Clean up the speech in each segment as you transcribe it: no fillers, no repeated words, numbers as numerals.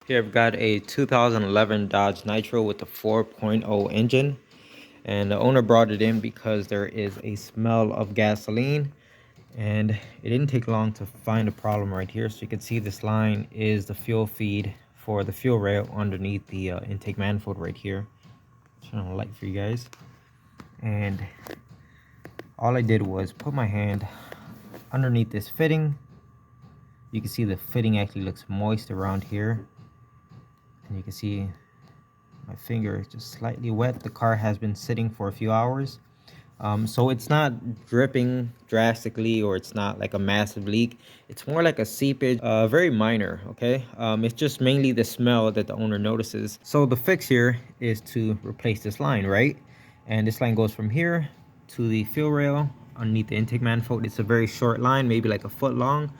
Here I've got a 2011 Dodge Nitro with the 4.0 engine, and the owner brought it in because there is a smell of gasoline, and it didn't take long to find a problem right here. So you can see this line is the fuel feed for the fuel rail underneath the intake manifold right here. Turn on the light for you guys. And all I did was put my hand underneath this fitting. You can see the fitting actually looks moist around here, and you can see my finger is just slightly wet. The car has been sitting for a few hours, so it's not dripping drastically, or it's not like a massive leak. It's more like a seepage, very minor. Okay, it's just mainly the smell that the owner notices. So the fix here is to replace this line, right? And this line goes from here to the fuel rail underneath the intake manifold. It's a very short line, maybe like a foot long.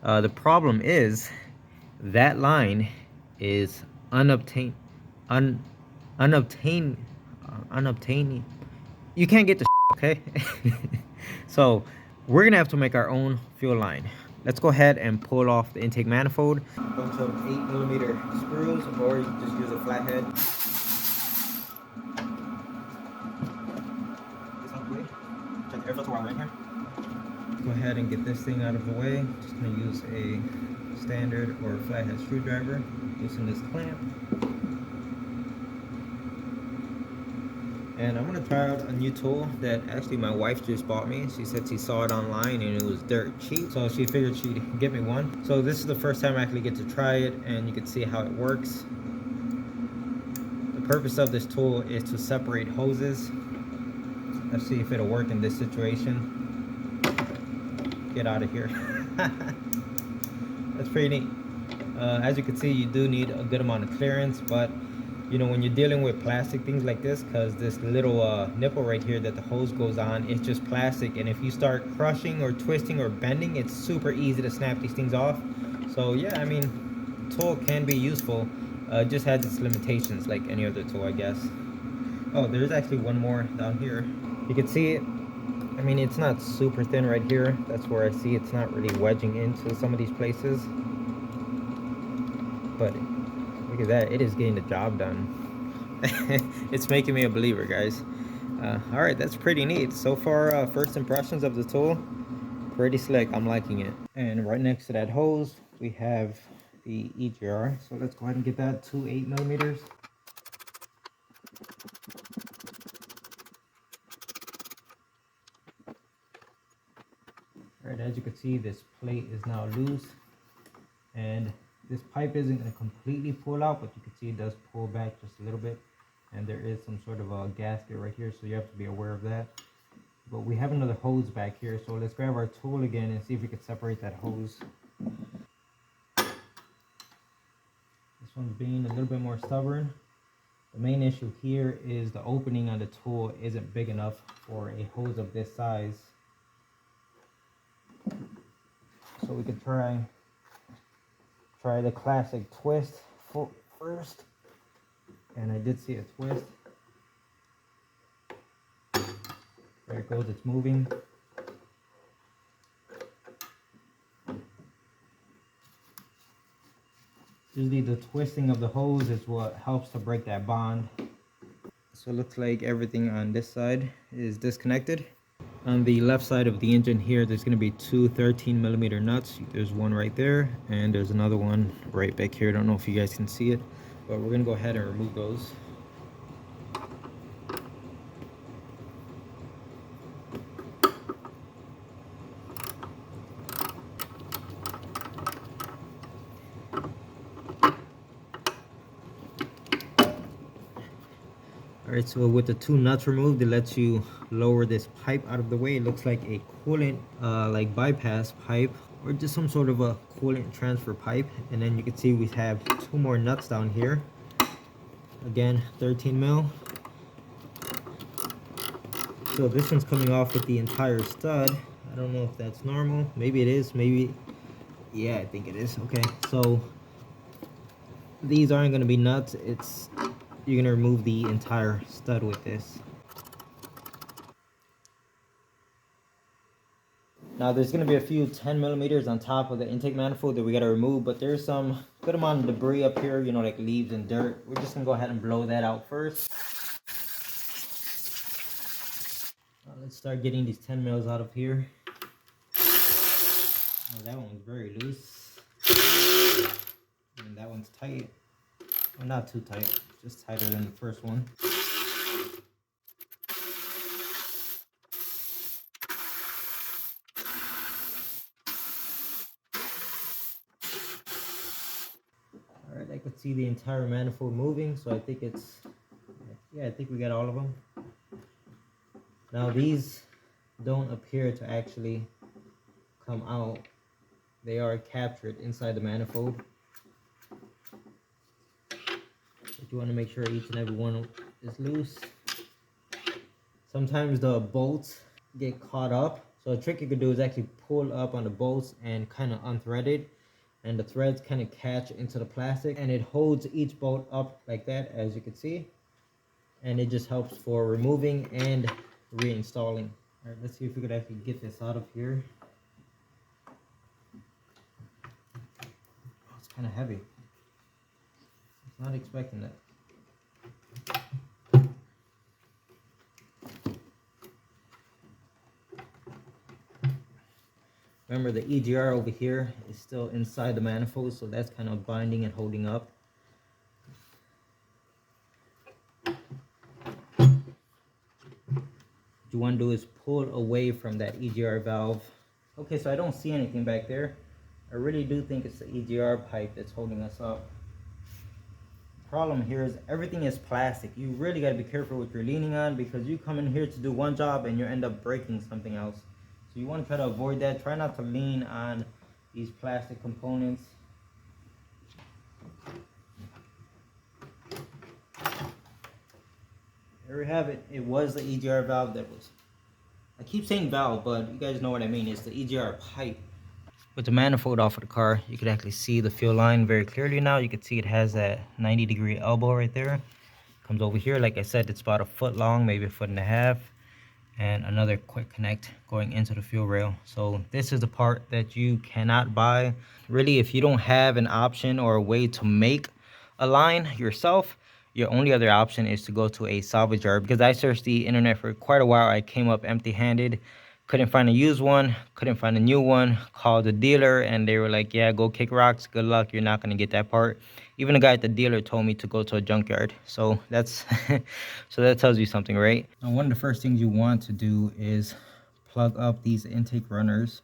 The problem is that line is unobtained, unobtaining. You can't get the okay. So we're gonna have to make our own fuel line. Let's go ahead and pull off the intake manifold. A bunch of 8mm screws, or you can just use a flathead. Check the air filter while we're in here. Go ahead and get this thing out of the way. Just gonna use a standard or flathead screwdriver. Loosen this clamp. And I'm gonna try out a new tool that actually my wife just bought me. She said she saw it online and it was dirt cheap, so she figured she'd get me one. So this is the first time I actually get to try it, and you can see how it works. The purpose of this tool is to separate hoses. Let's see if it'll work in this situation. Get out of here. That's pretty neat. As you can see, you do need a good amount of clearance, but you know, when you're dealing with plastic things like this, because this little nipple right here that the hose goes on, it's just plastic, and if you start crushing or twisting or bending, it's super easy to snap these things off. So yeah, I mean, the tool can be useful. It just has its limitations like any other tool, I guess. Oh, there's actually one more down here. You can see it. I mean, it's not super thin right here. That's where I see it's not really wedging into some of these places. But look at that, it is getting the job done. It's making me a believer, guys. All right, that's pretty neat. So far, first impressions of the tool, pretty slick. I'm liking it. And right next to that hose, we have the EGR. So let's go ahead and get that to 8mm. All right, as you can see, this plate is now loose, and this pipe isn't going to completely pull out, but you can see it does pull back just a little bit, and there is some sort of a gasket right here, so you have to be aware of that. But we have another hose back here, so let's grab our tool again and see if we can separate that hose. This one's being a little bit more stubborn. The main issue here is the opening on the tool isn't big enough for a hose of this size. So we could try the classic twist first. And I did see a twist. There it goes, it's moving. Usually the twisting of the hose is what helps to break that bond. So it looks like everything on this side is disconnected. On the left side of the engine here, there's going to be two 13mm nuts. There's one right there, and there's another one right back here. I don't know if you guys can see it, but we're going to go ahead and remove those. Alright, so with the two nuts removed, it lets you lower this pipe out of the way. It looks like a coolant like bypass pipe, or just some sort of a coolant transfer pipe. And then you can see we have two more nuts down here. Again, 13mm. So this one's coming off with the entire stud. I don't know if that's normal. Maybe it is, maybe, yeah, I think it is. Okay, so these aren't going to be nuts. You're going to remove the entire stud with this. Now there's going to be a few 10 millimeters on top of the intake manifold that we got to remove, but there's some good amount of debris up here, you know, like leaves and dirt. We're just going to go ahead and blow that out first. Let's start getting these 10 mils out of here. Oh, that one's very loose. And that one's tight. Well, not too tight, just tighter than the first one. Alright, I could see the entire manifold moving, so I think it's, yeah, I think we got all of them. Now these don't appear to actually come out. They are captured inside the manifold. But you want to make sure each and every one is loose. Sometimes the bolts get caught up. So a trick you could do is actually pull up on the bolts and kind of unthread it. And the threads kind of catch into the plastic. And it holds each bolt up like that, as you can see. And it just helps for removing and reinstalling. Alright, let's see if we could actually get this out of here. Oh, it's kind of heavy. I was not expecting that. Remember, the EGR over here is still inside the manifold, so that's kind of binding and holding up. What you want to do is pull away from that EGR valve. Okay, so I don't see anything back there. I really do think it's the EGR pipe that's holding us up. The problem here is everything is plastic. You really got to be careful what you're leaning on, because you come in here to do one job and you end up breaking something else. So you want to try to avoid that. Try not to lean on these plastic components. There we have it. It was the EGR valve that was... I keep saying valve, but you guys know what I mean. It's the EGR pipe. With the manifold off of the car, you can actually see the fuel line very clearly now. You can see it has that 90-degree elbow right there. Comes over here. Like I said, it's about a foot long, maybe a foot and a half. And another quick connect going into the fuel rail. So this is the part that you cannot buy. Really, if you don't have an option or a way to make a line yourself, your only other option is to go to a salvage yard. Because I searched the internet for quite a while, I came up empty-handed. Couldn't find a used one, couldn't find a new one. Called the dealer and they were like, yeah, go kick rocks, good luck, you're not gonna get that part. Even the guy at the dealer told me to go to a junkyard. So that's so that tells you something, right? Now, one of the first things you want to do is plug up these intake runners,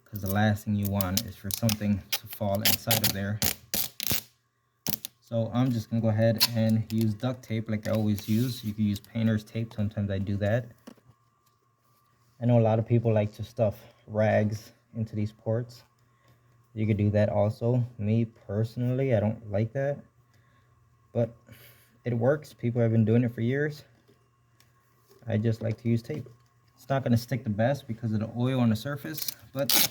because the last thing you want is for something to fall inside of there. So I'm just gonna go ahead and use duct tape like I always use. You can use painter's tape, sometimes I do that. I know a lot of people like to stuff rags into these ports. You could do that also. Me personally, I don't like that, but it works. People have been doing it for years. I just like to use tape. It's not going to stick the best because of the oil on the surface, but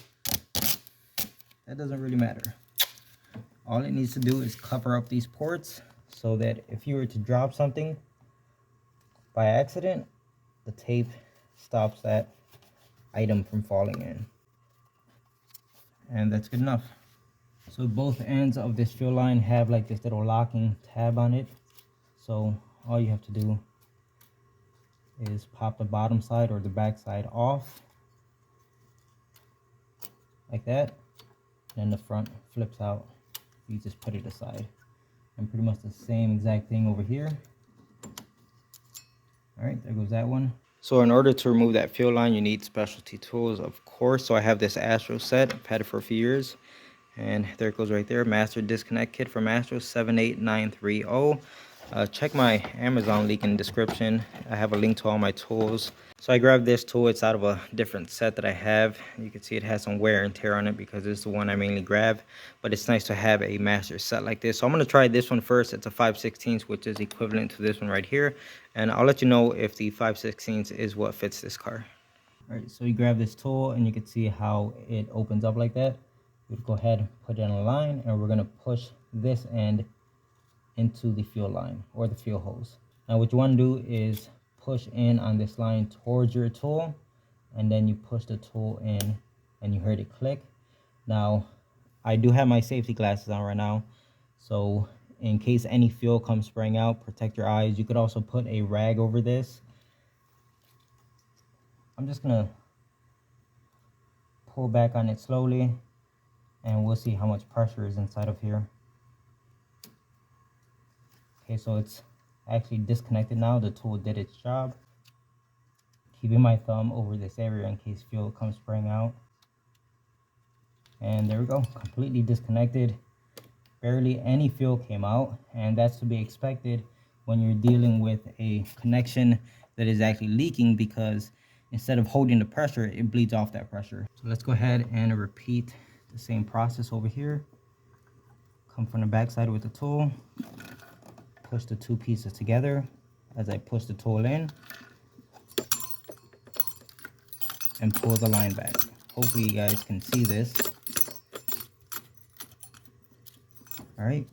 that doesn't really matter. All it needs to do is cover up these ports so that if you were to drop something by accident, the tape stops that item from falling in. And that's good enough. So both ends of this fuel line have like this little locking tab on it. So all you have to do is pop the bottom side or the back side off like that, and the front flips out. You just put it aside. And pretty much the same exact thing over here. All right, there goes that one. So in order to remove that fuel line, you need specialty tools, of course. So I have this Astro set. I've had it for a few years. And there it goes right there. Master disconnect kit from Astro 78930. Check my Amazon link in the description. I have a link to all my tools. So I grabbed this tool. It's out of a different set that I have. You can see it has some wear and tear on it because it's the one I mainly grab. But it's nice to have a master set like this. So I'm going to try this one first. It's a 5/16, which is equivalent to this one right here. And I'll let you know if the 5/16 is what fits this car. All right, so you grab this tool and you can see how it opens up like that. We'll go ahead and put it on a line, and we're going to push this end into the fuel line or the fuel hose. Now what you want to do is push in on this line towards your tool, and then you push the tool in and you heard it click. Now, I do have my safety glasses on right now, so in case any fuel comes spraying out, protect your eyes. You could also put a rag over this. I'm just gonna pull back on it slowly, and we'll see how much pressure is inside of here. Okay, so it's actually disconnected now. The tool did its job. Keeping my thumb over this area in case fuel comes spraying out. And there we go, completely disconnected. Barely any fuel came out, and that's to be expected when you're dealing with a connection that is actually leaking, because instead of holding the pressure, it bleeds off that pressure. So let's go ahead and repeat the same process over here. Come from the back side with the tool, push the two pieces together as I push the tool in, and pull the line back. Hopefully you guys can see this. All right,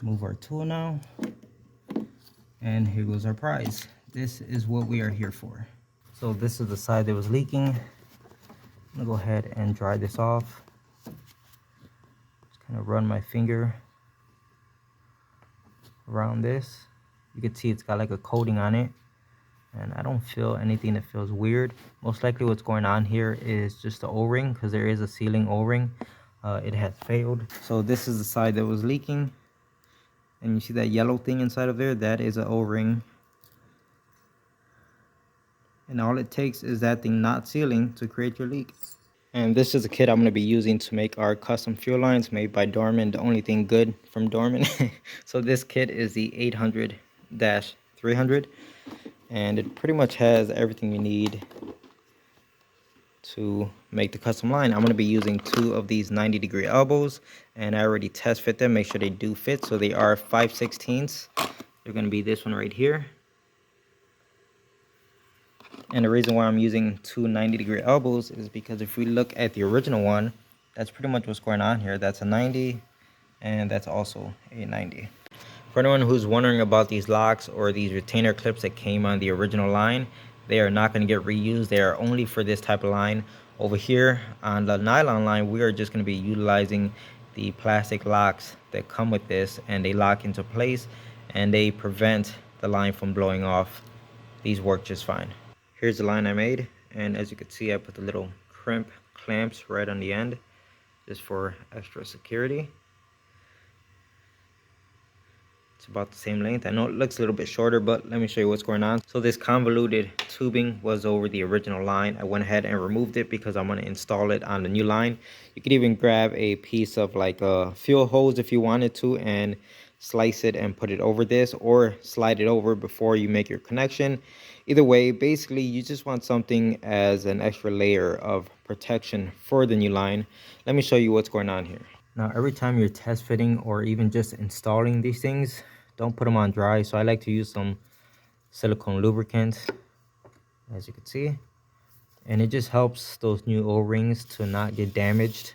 move our tool now, and here goes our prize. This is what we are here for. So this is the side that was leaking. I'm gonna go ahead and dry this off. Just kind of run my finger around this. You can see it's got like a coating on it, and I don't feel anything that feels weird. Most likely what's going on here is just the O-ring, because there is a sealing O-ring. It has failed. So this is the side that was leaking, and you see that yellow thing inside of there? That is an O-ring. And all it takes is that thing not sealing to create your leak. And this is a kit I'm going to be using to make our custom fuel lines made by Dorman, the only thing good from Dorman. So this kit is the 800-300, and it pretty much has everything you need to make the custom line. I'm going to be using 2 of these 90-degree elbows, and I already test fit them, make sure they do fit. So they are 5/16. They're going to be this one right here. And the reason why I'm using 2 90-degree elbows is because if we look at the original one, that's pretty much what's going on here. That's a 90, and that's also a 90. For anyone who's wondering about these locks or these retainer clips that came on the original line, they are not going to get reused. They are only for this type of line. Over here on the nylon line, we are just going to be utilizing the plastic locks that come with this, and they lock into place and they prevent the line from blowing off. These work just fine. Here's the line I made, and as you can see, I put the little crimp clamps right on the end just for extra security. It's about the same length. I know it looks a little bit shorter, but let me show you what's going on. So this convoluted tubing was over the original line. I went ahead and removed it because I'm going to install it on the new line. You could even grab a piece of like a fuel hose if you wanted to and slice it and put it over this, or slide it over before you make your connection. Either way, basically you just want something as an extra layer of protection for the new line. Let me show you what's going on here. Now, every time you're test fitting or even just installing these things, don't put them on dry. So I like to use some silicone lubricant, as you can see. And it just helps those new O-rings to not get damaged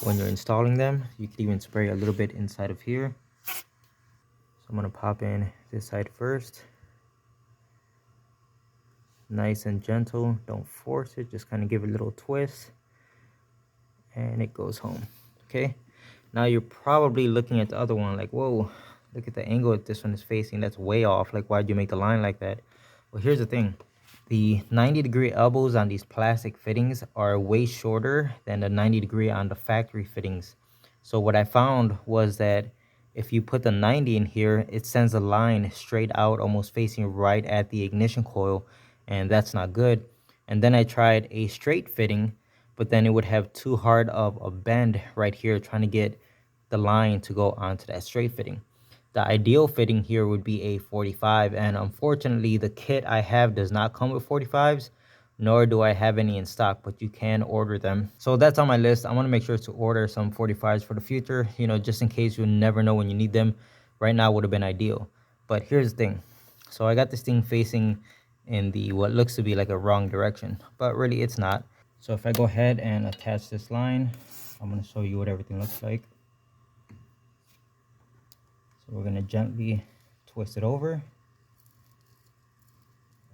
when you're installing them. You can even spray a little bit inside of here. So I'm going to pop in this side first. Nice and gentle. Don't force it. Just kind of give it a little twist. And it goes home. Okay. Now you're probably looking at the other one like, whoa, look at the angle that this one is facing. That's way off. Like, why'd you make the line like that? Well, here's the thing. The 90-degree elbows on these plastic fittings are way shorter than the 90-degree on the factory fittings. So what I found was that if you put the 90 in here, it sends a line straight out, almost facing right at the ignition coil, and that's not good. And then I tried a straight fitting, but then it would have too hard of a bend right here trying to get the line to go onto that straight fitting. The ideal fitting here would be a 45, and unfortunately the kit I have does not come with 45s, nor do I have any in stock, but you can order them. So that's on my list. I want to make sure to order some 45s for the future, you know, just in case you never know when you need them. Right now would have been ideal. But here's the thing. So I got this thing facing in the what looks to be like a wrong direction, but really it's not. So if I go ahead and attach this line, I'm going to show you what everything looks like. So we're going to gently twist it over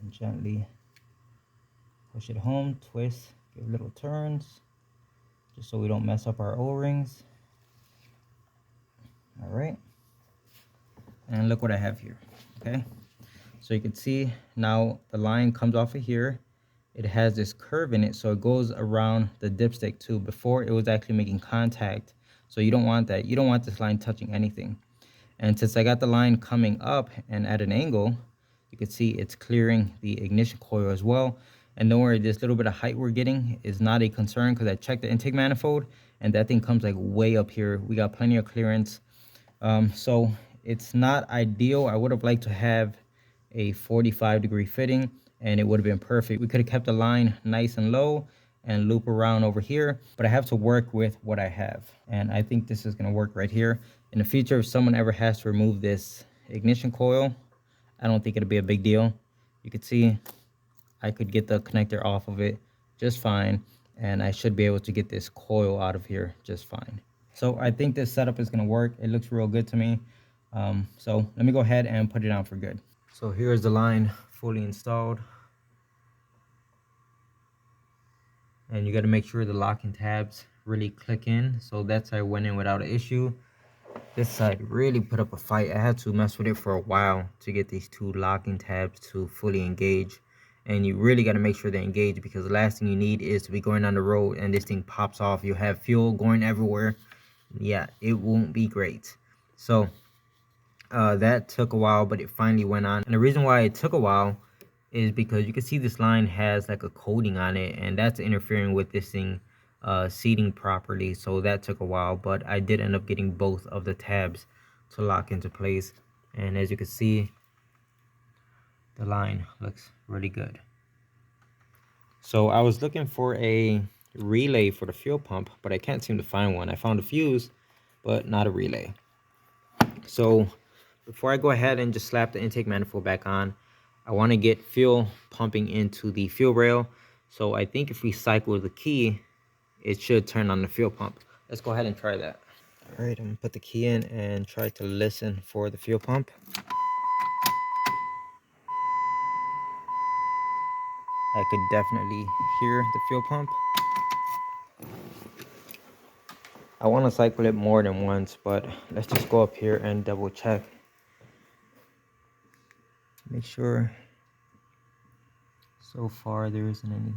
and gently Push it home, twist, give little turns, just so we don't mess up our O-rings. All right, and look what I have here. Okay, so you can see now the line comes off of here. It has this curve in it, so it goes around the dipstick too. Before, it was actually making contact, so you don't want that. You don't want this line touching anything. And since I got the line coming up and at an angle, you can see it's clearing the ignition coil as well. And don't worry, this little bit of height we're getting is not a concern, because I checked the intake manifold and that thing comes like way up here. We got plenty of clearance. So it's not ideal. I would have liked to have a 45-degree fitting and it would have been perfect. We could have kept the line nice and low and loop around over here, but I have to work with what I have. And I think this is gonna work right here. In the future, if someone ever has to remove this ignition coil, I don't think it'll be a big deal. You can see I could get the connector off of it just fine, and I should be able to get this coil out of here just fine. So I think this setup is gonna work. It looks real good to me. So let me go ahead and put it on for good. So here's the line fully installed. And you got to make sure the locking tabs really click in. So that's how I went in without an issue. This side really put up a fight. I had to mess with it for a while to get these two locking tabs to fully engage. And you really got to make sure they engage, because the last thing you need is to be going down the road and this thing pops off. You'll have fuel going everywhere. Yeah, it won't be great. So that took a while, but it finally went on. And the reason why it took a while is because you can see this line has like a coating on it, and that's interfering with this thing seating properly. So that took a while, but I did end up getting both of the tabs to lock into place. And as you can see, the line looks really good. So I was looking for a relay for the fuel pump, but I can't seem to find one. I found a fuse, but not a relay. So before I go ahead and just slap the intake manifold back on, I want to get fuel pumping into the fuel rail. So I think if we cycle the key, it should turn on the fuel pump. Let's go ahead and try that. All right, I'm gonna put the key in and try to listen for the fuel pump. I could definitely hear the fuel pump. I want to cycle it more than once, but let's just go up here and double check. Make sure so far there isn't any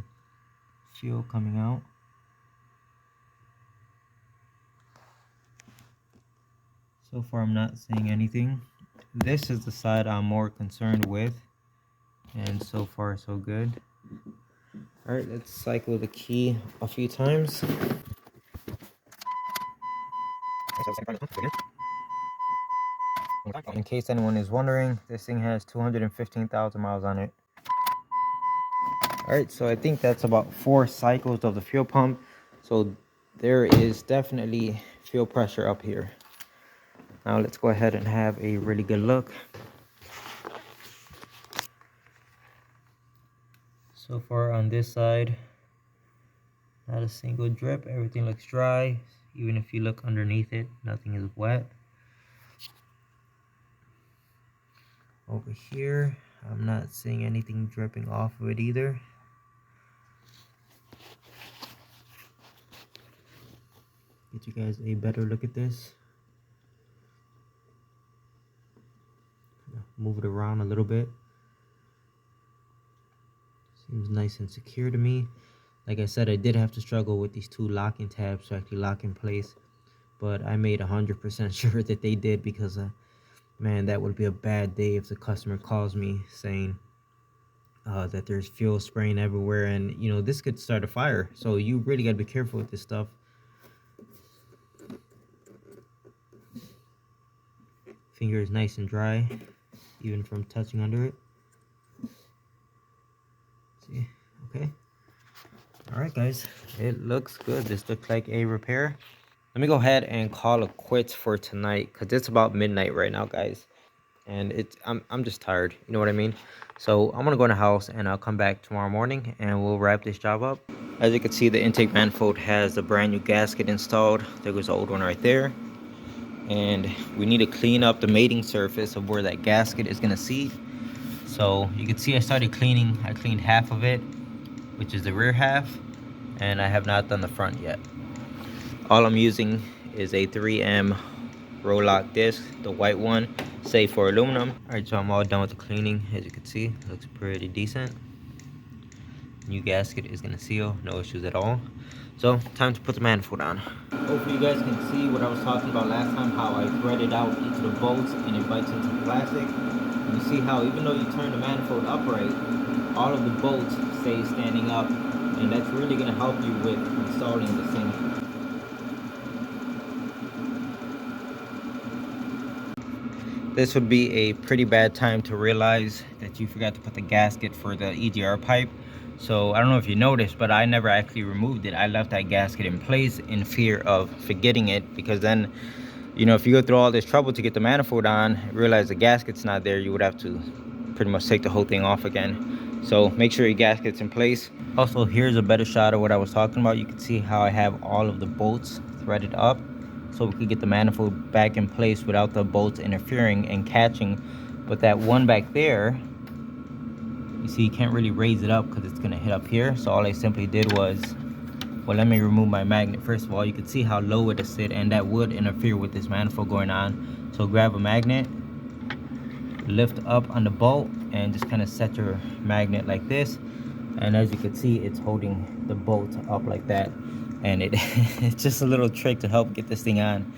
fuel coming out. So far I'm not seeing anything. This is the side I'm more concerned with, and so far so good. All right, let's cycle the key a few times. In case anyone is wondering, this thing has 215,000 miles on it. All right, so I think that's about 4 cycles of the fuel pump. So there is definitely fuel pressure up here. Now let's go ahead and have a really good look. So far on this side, not a single drip. Everything looks dry. Even if you look underneath it, nothing is wet. Over here, I'm not seeing anything dripping off of it either. Get you guys a better look at this. Move it around a little bit. Seems nice and secure to me. Like I said, I did have to struggle with these two locking tabs to actually lock in place, but I made 100% sure that they did, because man, that would be a bad day if the customer calls me saying that there's fuel spraying everywhere, and you know, this could start a fire. So you really got to be careful with this stuff. Finger is nice and dry, even from touching under it. See, okay. All right, guys, it looks good. This looks like a repair. Let me go ahead and call it quits for tonight, because it's about midnight right now, guys, and I'm just tired, you know what I mean? So I'm gonna go in the house and I'll come back tomorrow morning and we'll wrap this job up. As you can see, the intake manifold has a brand new gasket installed. There goes the old one right there. And we need to clean up the mating surface of where that gasket is gonna seat. So you can see I started cleaning. I cleaned half of it, which is the rear half, and I have not done the front yet. All I'm using is a 3M roll lock disc, the white one, safe for aluminum. All right, so I'm all done with the cleaning. As you can see, it looks pretty decent. New gasket is gonna seal, no issues at all. So time to put the manifold on. Hopefully you guys can see what I was talking about last time, how I threaded out each of the bolts and it bites into the plastic. And you see how even though you turn the manifold upright, all of the bolts stay standing up, and that's really gonna help you with installing the sink. This would be a pretty bad time to realize that you forgot to put the gasket for the EGR pipe. So I don't know if you noticed, but I never actually removed it. I left that gasket in place in fear of forgetting it, because then, you know, if you go through all this trouble to get the manifold on, realize the gasket's not there, you would have to pretty much take the whole thing off again. So make sure your gasket's in place. Also, here's a better shot of what I was talking about. You can see how I have all of the bolts threaded up, so we could get the manifold back in place without the bolts interfering and catching. But that one back there, you see, you can't really raise it up because it's gonna hit up here. So all I simply did was, well, let me remove my magnet. First of all, you can see how low it is sit, and that would interfere with this manifold going on. So grab a magnet, lift up on the bolt, and just kind of set your magnet like this. And as you can see, it's holding the bolt up like that. And it's just a little trick to help get this thing on.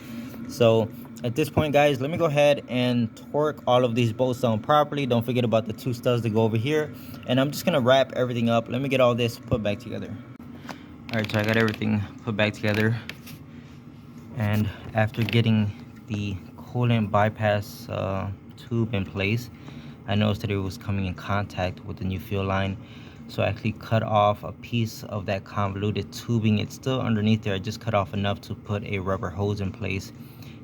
So at this point, guys, let me go ahead and torque all of these bolts down properly. Don't forget about the 2 studs that go over here. And I'm just gonna wrap everything up. Let me get all this put back together. All right, so I got everything put back together. And after getting the coolant bypass tube in place, I noticed that it was coming in contact with the new fuel line. So I actually cut off a piece of that convoluted tubing. It's still underneath there. I just cut off enough to put a rubber hose in place,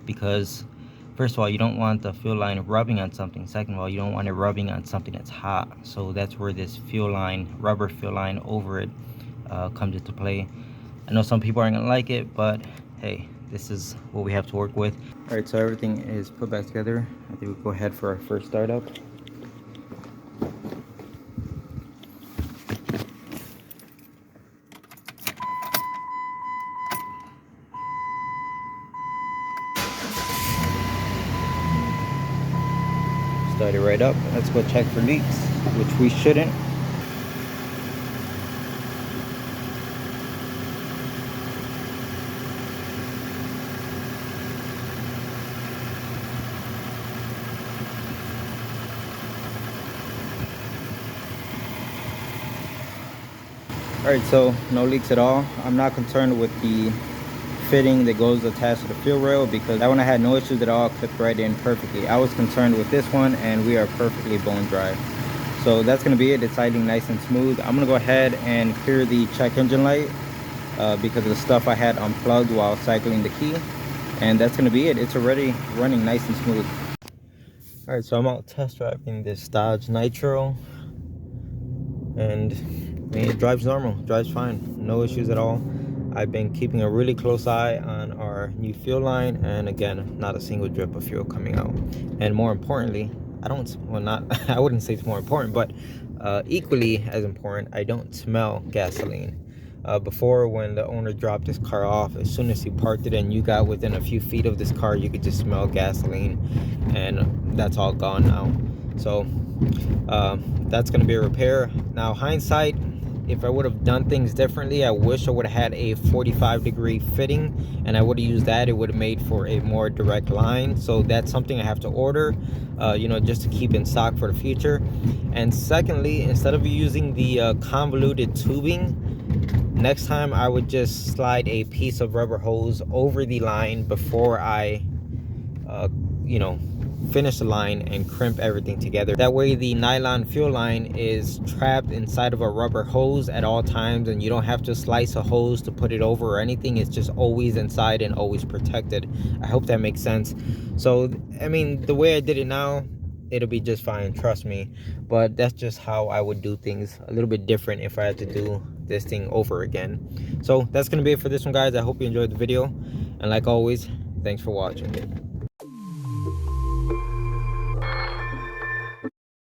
because first of all, you don't want the fuel line rubbing on something. Second of all, you don't want it rubbing on something that's hot. So that's where this fuel line, rubber fuel line over it, comes into play. I know some people aren't gonna like it, but hey, this is what we have to work with. All right, so everything is put back together. I think we'll go ahead for our first startup. Start it right up. Let's go check for leaks, which we shouldn't. All right, so no leaks at all. I'm not concerned with the fitting that goes attached to the fuel rail, because that one I had no issues at all, clipped right in perfectly. I was concerned with this one, and we are perfectly bone dry. So that's gonna be it. It's idling nice and smooth. I'm gonna go ahead and clear the check engine light because of the stuff I had unplugged while cycling the key. And that's gonna be it. It's already running nice and smooth. All right, so I'm out test driving this Dodge Nitro, and I mean, it drives normal, drives fine, no issues at all. I've been keeping a really close eye on our new fuel line, and again, not a single drip of fuel coming out. And more importantly, I wouldn't say it's more important, but equally as important, I don't smell gasoline. Before, when the owner dropped his car off, as soon as he parked it and you got within a few feet of this car, you could just smell gasoline, and that's all gone now. So that's gonna be a repair. Now, hindsight, if I would have done things differently, I wish I would have had a 45-degree fitting, and I would have used that. It would have made for a more direct line. So that's something I have to order, you know, just to keep in stock for the future. And secondly, instead of using the convoluted tubing, next time I would just slide a piece of rubber hose over the line before I you know, finish the line and crimp everything together. That way the nylon fuel line is trapped inside of a rubber hose at all times, and you don't have to slice a hose to put it over or anything. It's just always inside and always protected. I hope that makes sense. So I mean, the way I did it now, it'll be just fine, trust me. But that's just how I would do things, a little bit different if I had to do this thing over again. So that's gonna be it for this one, guys. I hope you enjoyed the video, and like always, thanks for watching.